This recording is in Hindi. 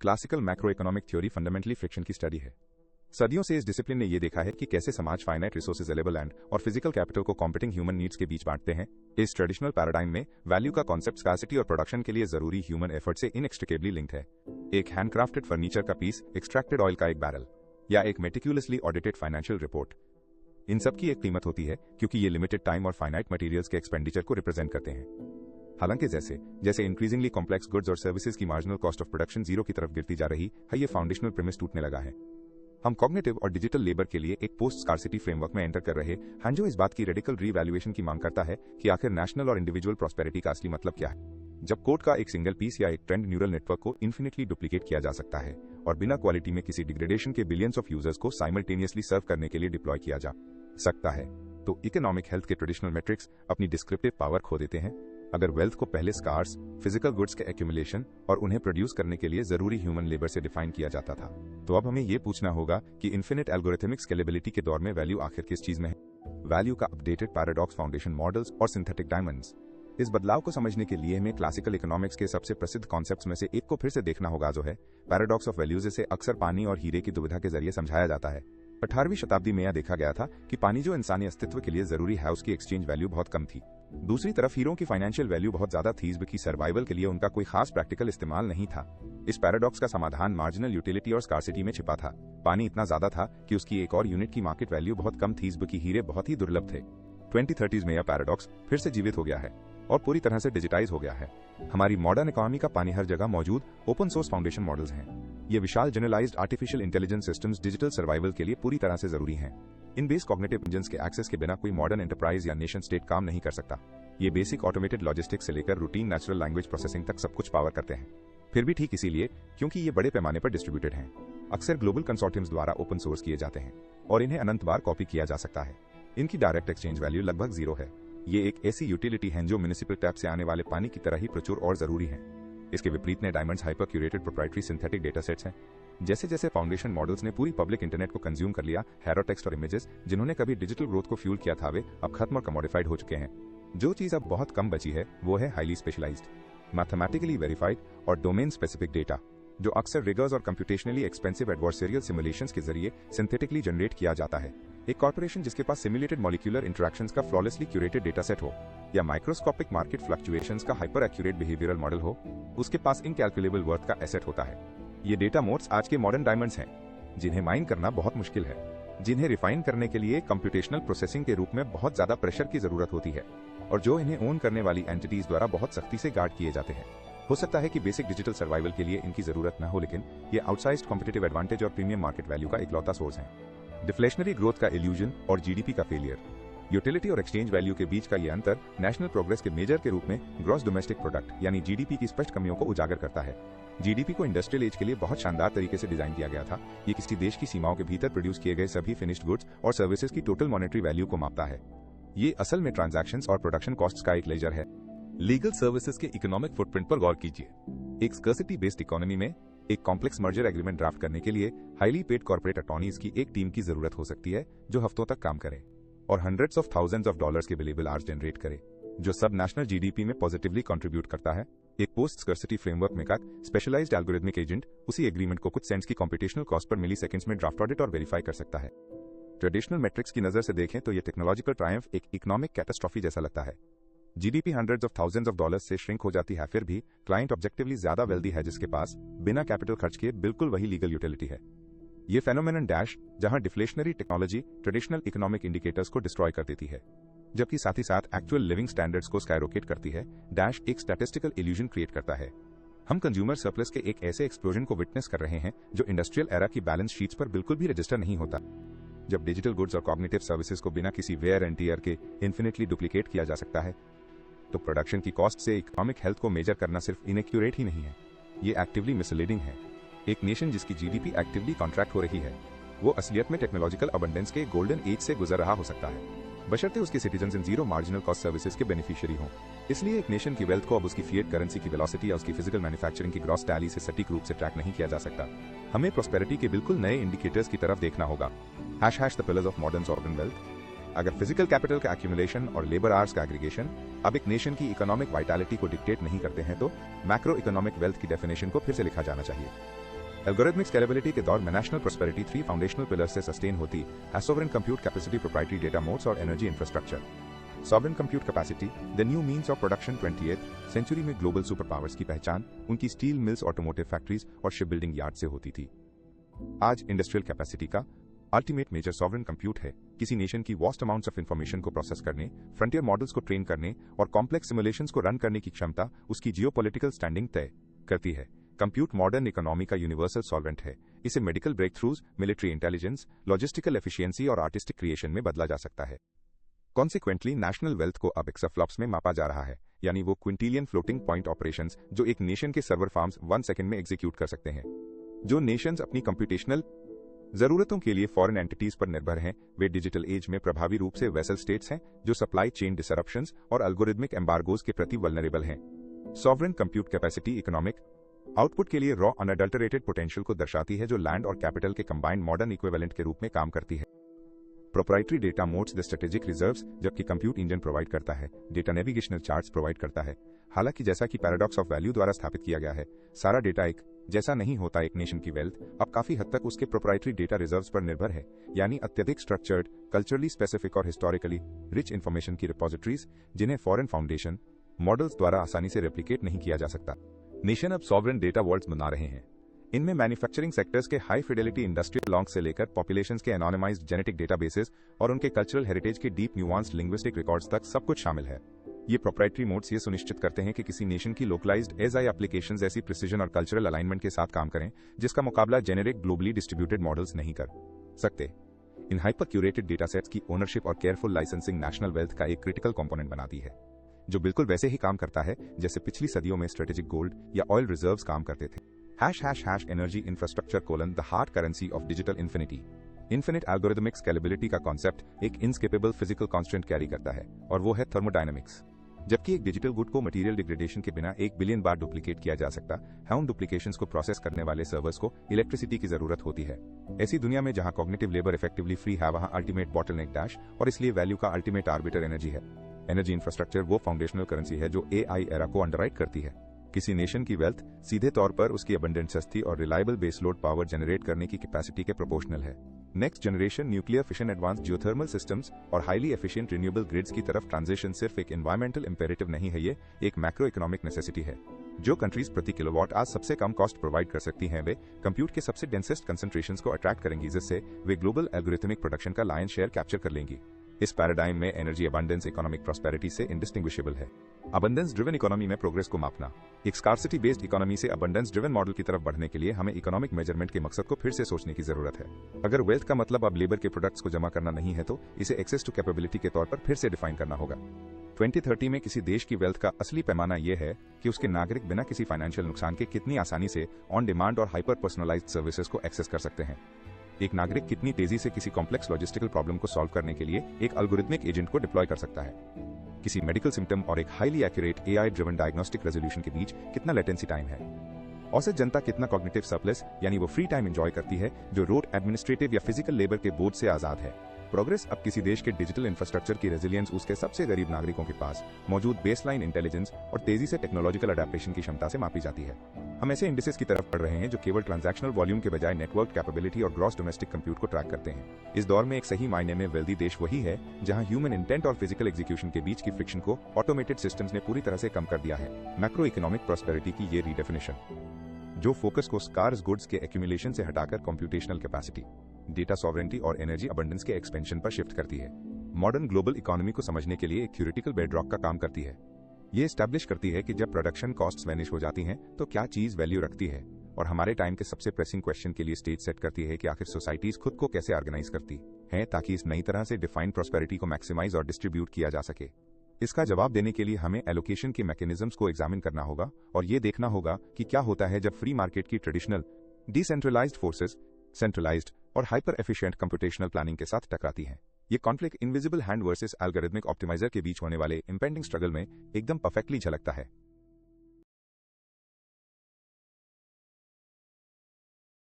Classical macro economic theory fundamentally friction की स्टडी है। सदियों से इस डिसिप्लिन ने यह देखा है कि कैसे समाज फाइनाइट रिसोर्सेज अवेलेबल लैंड और फिजिकल कैपिटल को कॉम्पिटिंग ह्यूमन नीड्स के बीच बांटते हैं। इस ट्रेडिशनल पैराडाइम में वैल्यू का कॉन्सेप्ट स्कार्सिटी और प्रोडक्शन के लिए जरूरी ह्यूमन एफर्ट से इनएक्सट्रिकेबली लिंक्ड है। एक हैंडक्राफ्टेड फर्नीचर का पीस, एक्सट्रैक्टेड ऑयल का एक बैरल या एक मेटिक्यूलसली ऑडिटेड फाइनेंशियल रिपोर्ट, इन सब की एक कीमत होती है क्योंकि ये लिमिटेड टाइम और फाइनाइट मटेरियल्स के एक्सपेंडिचर को रिप्रेजेंट करते हैं। हालांकि जैसे जैसे इंक्रीजिंगली कॉम्प्लेक्स गुड्स और सर्विसेज की marginal cost of production zero की तरफ गिरती जा रही है, ये फाउंडेशनल प्रीमिस टूटने लगा है। हम कॉग्निटिव और डिजिटल लेबर के लिए एक पोस्ट स्कार्सिटी फ्रेमवर्क में एंटर कर रहे हैं जो इस बात की रेडिकल रीवैल्यूएशन की मांग करता है कि आखिर नेशनल और इंडिविजुअल प्रॉस्पेरिटी का असली मतलब क्या है। जब कोड का एक सिंगल पीस या एक ट्रेंड न्यूरल नेटवर्क को इन्फिनिटली डुप्लीकेट किया जा सकता है और बिना क्वालिटी में किसी डिग्रेडेशन के बिलियंस ऑफ यूजर्स को साइमल्टेनियसली सर्व करने के लिए डिप्लॉय किया जा सकता है, तो इकोनॉमिक हेल्थ के ट्रेडिशनल मेट्रिक्स अपनी डिस्क्रिप्टिव पावर खो देते हैं। अगर वेल्थ को पहले स्कार्स फिजिकल गुड्स के एक्यूमुलेशन और उन्हें प्रोड्यूस करने के लिए जरूरी ह्यूमन लेबर से डिफाइन किया जाता था, तो अब हमें यह पूछना होगा कि इन्फिनिट एल्गोरिथमिक स्केलेबिलिटी के दौर में वैल्यू आखिर किस चीज में है। वैल्यू का अपडेटेड पैराडॉक्स फाउंडेशन मॉडल्स और सिंथेटिक डायमंड्स। इस बदलाव को समझने के लिए हमें क्लासिकल इकोनॉमिक्स के सबसे प्रसिद्ध कॉन्सेप्ट्स में से एक को फिर से देखना होगा, जो है पैराडॉक्स ऑफ वैल्यूज। इसे अक्सर पानी और हीरे की दुविधा के जरिए समझाया जाता है। 18वीं शताब्दी में यह देखा गया था कि पानी जो इंसानी अस्तित्व के लिए जरूरी है, उसकी एक्सचेंज वैल्यू बहुत कम थी। दूसरी तरफ हीरों की फाइनेंशियल वैल्यू बहुत ज्यादा थी, इसकी सर्वाइवल के लिए उनका कोई खास प्रैक्टिकल इस्तेमाल नहीं था। इस पैराडॉक्स का समाधान मार्जिनल यूटिलिटी और स्कार्सिटी में छिपा था। पानी इतना ज्यादा था कि उसकी एक और यूनिट की मार्केट वैल्यू बहुत कम थी, इसकी हीरे बहुत ही दुर्लभ थे। 2030s में यह पैराडॉक्स फिर से जीवित हो गया है और पूरी तरह से डिजिटाइज हो गया है। हमारी मॉडर्न इकोनॉमी का पानी हर जगह मौजूद ओपन सोर्स फाउंडेशन मॉडल्स हैं। ये विशाल generalised artificial intelligence systems digital survival के लिए पूरी तरह से जरूरी हैं। इन बेस कॉग्निटिव इंजन्स के एक्सेस के बिना कोई मॉडर्न एंटरप्राइज या नेशन स्टेट काम नहीं कर सकता। ये बेसिक ऑटोमेटेड लॉजिस्टिक्स से लेकर रूटीन नेचुरल लैंग्वेज प्रोसेसिंग तक सब कुछ पावर करते हैं। फिर भी ठीक इसीलिए क्योंकि ये बड़े पैमाने पर डिस्ट्रीब्यूटेड हैं, अक्सर ग्लोबल कंसोर्टियम्स द्वारा ओपन सोर्स किए जाते हैं और इन्हें अनंत बार कॉपी किया जा सकता है। इनकी डायरेक्ट एक्सचेंज वैल्यू लगभग जीरो है। ये एक ऐसी यूटिलिटी है जो म्युनिसिपल टैप से आने वाले पानी की तरह ही प्रचुर और जरूरी है। इसके विपरीत ने diamonds hyper curated proprietary synthetic data sets हैं। जैसे जैसे फाउंडेशन मॉडल्स ने पूरी पब्लिक इंटरनेट को कंज्यूम कर लिया, हैरो टेक्स्ट और इमेजेस जिन्होंने कभी डिजिटल ग्रोथ को फ्यूल किया था, वे अब खत्म और कमोडिफाइड हो चुके हैं। जो चीज अब बहुत कम बची है वो है हाईली स्पेशलाइज्ड, मैथमेटिकली वेरीफाइड और डोमेन स्पेसिफिक डेटा, जो अक्सर रिगर्स और कंप्यूटेशनली एक्सपेंसिव एडवर्सरियल सिमुलेशंस के जरिए सिंथेटिकली जनरेट किया जाता है। एक कॉर्पोरेशन जिसके पास सिमुलेटेड मॉलिक्यूलर इंटरैक्शंस का फ्लॉलेसली क्यूरेटेड डेटा सेट हो या माइक्रोस्कोपिक मार्केट फ्लक्चुएशंस का हाइपर एक्यूरेट बिहेवियरल मॉडल हो, उसके पास इनकैलकुलेबल वर्थ का एसेट होता है। ये डेटा मोड्स आज के मॉडर्न डायमंड्स हैं, जिन्हें माइन करना बहुत मुश्किल है, जिन्हें रिफाइन करने के लिए कंप्यूटेशनल प्रोसेसिंग के रूप में बहुत ज्यादा प्रेशर की जरूरत होती है और जो इन्हें ओन करने वाली एंटिटीज द्वारा बहुत सख्ती से गार्ड किए जाते हैं। हो सकता है कि बेसिक डिजिटल सर्वाइवल के लिए इनकी जरूरत न हो, लेकिन ये आउटसाइज्ड कॉम्पिटिटिव एडवांटेज और प्रीमियम मार्केट वैल्यू का इकलौता सोर्स है। डिफ्लेशनरी ग्रोथ का इल्यूजन और जीडीपी का फेलियर। यूटिलिटी और एक्सचेंज वैल्यू के बीच का ये अंतर नेशनल प्रोग्रेस के मेजर के रूप में ग्रॉस डोमेस्टिक प्रोडक्ट यानी जीडीपी की स्पष्ट कमियों को उजागर करता है। जीडीपी को इंडस्ट्रियल एज के लिए बहुत शानदार तरीके से डिजाइन किया गया था। ये किसी देश की सीमाओं के भीतर प्रोड्यूस किए गए सभी फिनिश्ड गुड्स और सर्विसेज की टोटल मॉनेटरी वैल्यू को मापता है। ये असल में ट्रांजैक्शंस और प्रोडक्शन कॉस्ट्स का एक लेजर है। लीगल सर्विसेज के इकोनॉमिक फुटप्रिंट पर गौर कीजिए। एक स्कर्सिटी बेस्ड इकोनॉमी में एक कॉम्प्लेक्स मर्जर एग्रीमेंट ड्राफ्ट करने के लिए हाईली पेड कॉर्पोरेट अटॉर्नीज की एक टीम की जरूरत हो सकती है जो हफ्तों तक काम करे और hundreds of thousands of dollars के बिलेबल आवर्स जनरेट करे, जो सब नेशनल जीडीपी में पॉजिटिवली कंट्रीब्यूट करता है। एक पोस्ट स्कर्सिटी फ्रेमवर्क में का स्पेशलाइज्ड एल्गोरिथमिक एजेंट उसी एग्रीमेंट को कुछ सेंट्स की कंप्यूटेशनल कॉस्ट पर मिली सेकंड्स में ड्राफ्ट ऑडिट और वेरीफाई कर सकता है। ट्रेडिशनल मेट्रिक्स की नजर से देखें तो यह टेक्नोलॉजिकल ट्रायम्फ एक इकोनॉमिक कैटास्ट्रॉफी जैसा लगता है। GDP hundreds of thousands of dollars से श्रिंक हो जाती है, फिर भी क्लाइंट ऑब्जेक्टिवली ज्यादा वेल्दी है जिसके पास बिना कैपिटल खर्च किए बिल्कुल वही लीगल यूटिलिटी है। ये फेनोमेनन डैश जहां deflationary technology traditional economic indicators को डिस्ट्रॉय कर देती है, जबकि साथ ही साथ एक्चुअल लिविंग स्टैंडर्ड्स को स्काईरॉकेट करती है, डैश एक स्टैटिस्टिकल इल्यूजन क्रिएट करता है। हम कंज्यूमर सरप्लस के एक ऐसे एक्सप्लोजन को विटनेस कर रहे हैं जो इंडस्ट्रियल एरा की बैलेंस शीट्स पर बिल्कुल भी रजिस्टर नहीं होता। जब डिजिटल गुड्स और कॉग्निटिव सर्विसेज को बिना किसी वेयर एंड टियर के इन्फिनिटली डुप्लीकेट किया जा सकता है, तो प्रोडक्शन की कॉस्ट से इकोनॉमिक हेल्थ को मेजर करना सिर्फ इनएक्यूरेट ही नहीं है, ये एक्टिवली मिसलीडिंग है। एक नेशन जिसकी जीडीपी एक्टिवली कॉन्ट्रैक्ट हो रही है, वो असलियत में टेक्नोलॉजिकल अबंडेंस के गोल्डन एज से गुजर रहा हो सकता है, बशर्ते उसके citizens in zero marginal cost services के बेनिफिशियरी हों। इसलिए एक नेशन की वेल्थ को अब उसकी फिएट करेंसी की वेलोसिटी या उसकी फिजिकल मैन्युफैक्चरिंग की ग्रॉस टैली से सटीक रूप से ट्रैक नहीं किया जा सकता। हमें प्रोस्पेरिटी के बिल्कुल नए इंडिकेटर्स की तरफ देखना होगा। ##The pillars of modern sovereign wealth. अगर फिजिकल कैपिटल का एक्यूमुलेशन और लेबर आवर्स का एग्रीगेशन अब एक नेशन की इकोनॉमिक वाइटैलिटी को डिक्टेट नहीं करते हैं, तो मैक्रो इकोनॉमिक वेल्थ की डेफिनेशन को फिर से लिखा जाना चाहिए। एल्गोरिथमिक स्केलेबिलिटी के दौर में नेशनल प्रोस्पेरिटी 3 फाउंडेशनल पिलर्स से सस्टेन होती है: sovereign compute capacity, proprietary data moats और energy infrastructure. Sovereign compute capacity, the new means of production. 28th century में ग्लोबल सुपर पावर्स की पहचान उनकी स्टील मिल्स, ऑटोमोटिव फैक्ट्रीज और शिप बिल्डिंग यार्ड से होती थी। आज इंडस्ट्रियल कैपेसिटी का अल्टीमेट मेजर सॉवरेन कंप्यूट है, किसी नेशन की वास्ट अमाउंट्स ऑफ इंफॉर्मेशन को प्रोसेस करने, फ्रंटियर मॉडल्स को ट्रेन करने और कॉम्प्लेक्स सिमुलेशंस को रन करने की क्षमता उसकी जियोपॉलिटिकल स्टैंडिंग तय करती है। कंप्यूट मॉडर्न इकोनॉमी का यूनिवर्सल सॉल्वेंट है। इसे medical breakthroughs, military intelligence, logistical efficiency और आर्टिस्टिक क्रिएशन में बदला जा सकता है। कॉन्सिक्वेंटली नेशनल वेल्थ को अब एक्साफ्लॉप्स में मापा जा रहा है, यानी वो क्विंटिलियन फ्लोटिंग पॉइंट ऑपरेशंस जो एक नेशन के सर्वर फार्म्स 1 सेकंड में एग्जीक्यूट कर सकते हैं। जो नेशंस अपनी कंप्यूटेशनल जरूरतों के लिए फॉरेन एंटिटीज पर निर्भर हैं, वे डिजिटल एज में प्रभावी रूप से वेसल स्टेट्स हैं जो सप्लाई चेन डिसरप्शंस और एल्गोरिथमिक एम्बार्गोज के प्रति वल्नरेबल हैं। Sovereign compute capacity economic output के लिए रॉ अनअडल्टरेटेड पोटेंशियल को दर्शाती है, जो लैंड और कैपिटल के कंबाइंड मॉडर्न इक्विवेलेंट के रूप में काम करती है। Proprietary data modes the strategic reserves, जबकि कंप्यूट इंजन प्रोवाइड करता है, डेटा नेविगेशनल चार्ट्स प्रोवाइड करता है। हालांकि जैसा कि पैराडॉक्स ऑफ वैल्यू द्वारा स्थापित किया गया है, सारा डेटा एक जैसा नहीं होता। एक नेशन की वेल्थ अब काफी हद तक उसके प्रोप्राइटरी डेटा रिजर्व्स पर निर्भर है, यानी अत्यधिक स्ट्रक्चर्ड, कल्चरली स्पेसिफिक और हिस्टोरिकली रिच इंफॉर्मेशन की रिपोजिटरीज, जिन्हें फॉरेन फाउंडेशन मॉडल्स द्वारा आसानी से रेप्लिकेट नहीं किया जा सकता। नेशन अब सॉवरेन डेटा वर्ल्ड्स बना रहे हैं। इनमें मैन्युफैक्चरिंग सेक्टर्स के हाई फिडेलिटी इंडस्ट्रियल लॉन्ग से लेकर पॉपुलेशंस के एनोनिमाइज्ड जेनेटिक डेटाबेसेस और उनके कल्चरल हेरिटेज के डीप न्यूआंस्ड लिंग्विस्टिक रिकॉर्ड्स तक सब कुछ शामिल है। ये प्रोप्राइटरी मोड्स ये सुनिश्चित करते हैं कि किसी नेशन की लोकलाइज्ड एआई एप्लीकेशंस ऐसी प्रिसिजन और कल्चरल अलाइनमेंट के साथ काम करें जिसका मुकाबला जेनेरिक ग्लोबली डिस्ट्रीब्यूटेड मॉडल्स नहीं कर सकते। इन हाइपर क्यूरेटेड डेटासेट्स की ओनरशिप और केयरफुल लाइसेंसिंग नेशनल वेल्थ का एक क्रिटिकल कंपोनेंट बनाती है, जो बिल्कुल वैसे ही काम करता है जैसे पिछली सदियों में स्ट्रेटेजिक गोल्ड या ऑयल रिजर्व्स काम करते थे। ###Energy infrastructure the hard currency of digital infinity. Infinite algorithmic scalability का कॉन्सेप्ट एक इनस्केपेबल फिजिकल कांस्टेंट कैरी करता है, और वो है थर्मोडायनामिक्स। जबकि एक डिजिटल गुड को मटेरियल डिग्रेडेशन के बिना 1 बिलियन बार डुप्लीकेट किया जा सकता है, उन डुप्लीकेशंस को प्रोसेस करने वाले सर्वर्स को इलेक्ट्रिसिटी की जरूरत होती है। ऐसी दुनिया में जहां कॉग्निटिव लेबर इफेक्टिवली फ्री है, वहां अल्टीमेट बॉटलनेक डैश और इसलिए वैल्यू का अल्टीमेट आर्बिटर एनर्जी है। एनर्जी इंफ्रास्ट्रक्चर वो फाउंडेशनल करेंसी है जो एआई एरा को अंडरराइट करती है। किसी नेशन की वेल्थ सीधे तौर पर उसकी अबंडेंट, सस्ती और रिलायबल बेसलोड पावर जनरेट करने की कैपेसिटी के प्रोपोर्शनल है। Next generation nuclear fission, advance geothermal systems और हाईली एफिशिएंट रिन्यूएबल ग्रिड्स की तरफ ट्रांजिशन सिर्फ एक एनवायरमेंटल इंपेरेटिव नहीं है, ये एक मैक्रो इकोनॉमिक नेसेसिटी है। जो कंट्रीज प्रति किलोवाट आज सबसे कम कॉस्ट प्रोवाइड कर सकती हैं, वे कंप्यूट के सबसे डेंसेस्ट कंसंट्रेशंस को अट्रैक्ट करेंगी, जिससे वे ग्लोबल एल्गोरिथमिक प्रोडक्शन का लायन शेयर कैप्चर कर लेंगी। इस पैराडाइम में एनर्जी अबंडेंस इकोनॉमिक प्रॉस्पेरिटी से इंडिस्टिंग्विशेबल है। अबंडेंस ड्रिवन इकोनॉमी में प्रोग्रेस को मापना। एक स्कार्सिटी बेस्ड इकोनॉमी से अबंडेंस ड्रिवन मॉडल की तरफ बढ़ने के लिए हमें इकोनॉमिक मेजरमेंट के मकसद को फिर से सोचने की जरूरत है। अगर वेल्थ का मतलब अब लेबर के प्रोडक्ट्स को जमा करना नहीं है, तो इसे एक्सेस टू कैपेबिलिटी के तौर पर फिर से डिफाइन करना होगा। 2030 में किसी देश की वेल्थ का असली पैमाना यह है कि उसके नागरिक बिना किसी फाइनेंशियल नुकसान के कितनी आसानी से ऑन डिमांड और हाइपर पर्सनलाइज्ड सर्विसेज को एक्सेस कर सकते हैं। एक नागरिक कितनी तेजी से किसी कॉम्प्लेक्स लॉजिस्टिकल प्रॉब्लम को सॉल्व करने के लिए एक एल्गोरिथमिक एजेंट को डिप्लॉय कर सकता है। किसी मेडिकल सिम्टम और एक highly accurate AI driven diagnostic resolution के बीच कितना लेटेंसी टाइम है। औसत जनता कितना कॉग्निटिव सरप्लस, यानी वो फ्री टाइम एंजॉय करती है जो रोड एडमिनिस्ट्रेटिव या फिजिकल लेबर के बोझ से आजाद है। प्रोग्रेस अब किसी देश के डिजिटल इंफ्रास्ट्रक्चर की रेजिलियंस उसके सबसे गरीब नागरिकों के पास मौजूद बेसलाइन इंटेलिजेंस और तेजी से टेक्नोलॉजिकल अडेप्टेशन की क्षमता से मापी जाती है। हम ऐसे इंडिसेस की तरफ बढ़ रहे हैं जो केवल ट्रांजैक्शनल वॉल्यूम के बजाय नेटवर्क कैपेबिलिटी और ग्रॉस डोमेस्टिक कंप्यूट को ट्रैक करते हैं। इस दौर में एक सही मायने में वेल्दी देश वही है जहां ह्यूमन इंटेंट और फिजिकल एग्जीक्यूशन के बीच की फ्रिक्शन को ऑटोमेटेड सिस्टम्स ने पूरी तरह से कम कर दिया है। मैक्रो इकोनॉमिक प्रॉस्पेरिटी की ये रीडेफिनेशन, जो फोकस को स्कार्स गुड्स के एक्यूमुलेशन से हटाकर कंप्यूटेशनल कैपेसिटी, डेटा सॉवरेंटी और एनर्जी अबंडेंस के एक्सपेंशन पर शिफ्ट करती है, मॉडर्न ग्लोबल इकोनॉमी को समझने के लिए एक थ्योरेटिकल बेडरॉक का काम करती है। ये एस्टैब्लिश करती है कि जब प्रोडक्शन कॉस्ट्स वैनिश हो जाती हैं तो क्या चीज वैल्यू रखती है, और हमारे टाइम के सबसे प्रेसिंग क्वेश्चन के लिए स्टेज सेट करती है कि आखिर सोसाइटीज खुद को कैसे ऑर्गेनाइज करती हैं ताकि इस नई तरह से डिफाइंड प्रॉस्पेरिटी को मैक्सिमाइज और डिस्ट्रीब्यूट किया जा सके। इसका जवाब देने के लिए हमें एलोकेशन के मैकेनिज्म्स को एग्जामिन करना होगा और ये देखना होगा कि क्या होता है जब फ्री मार्केट की ट्रेडिशनल डिसेंट्रलाइज्ड फोर्सेस सेंट्रलाइज्ड और हाइपर एफिशिएंट कंप्यूटेशनल प्लानिंग के साथ टकराती हैं। ये conflict invisible hand versus algorithmic optimiser के बीच होने वाले इंपेंडिंग स्ट्रगल में एकदम परफेक्टली झलकता है।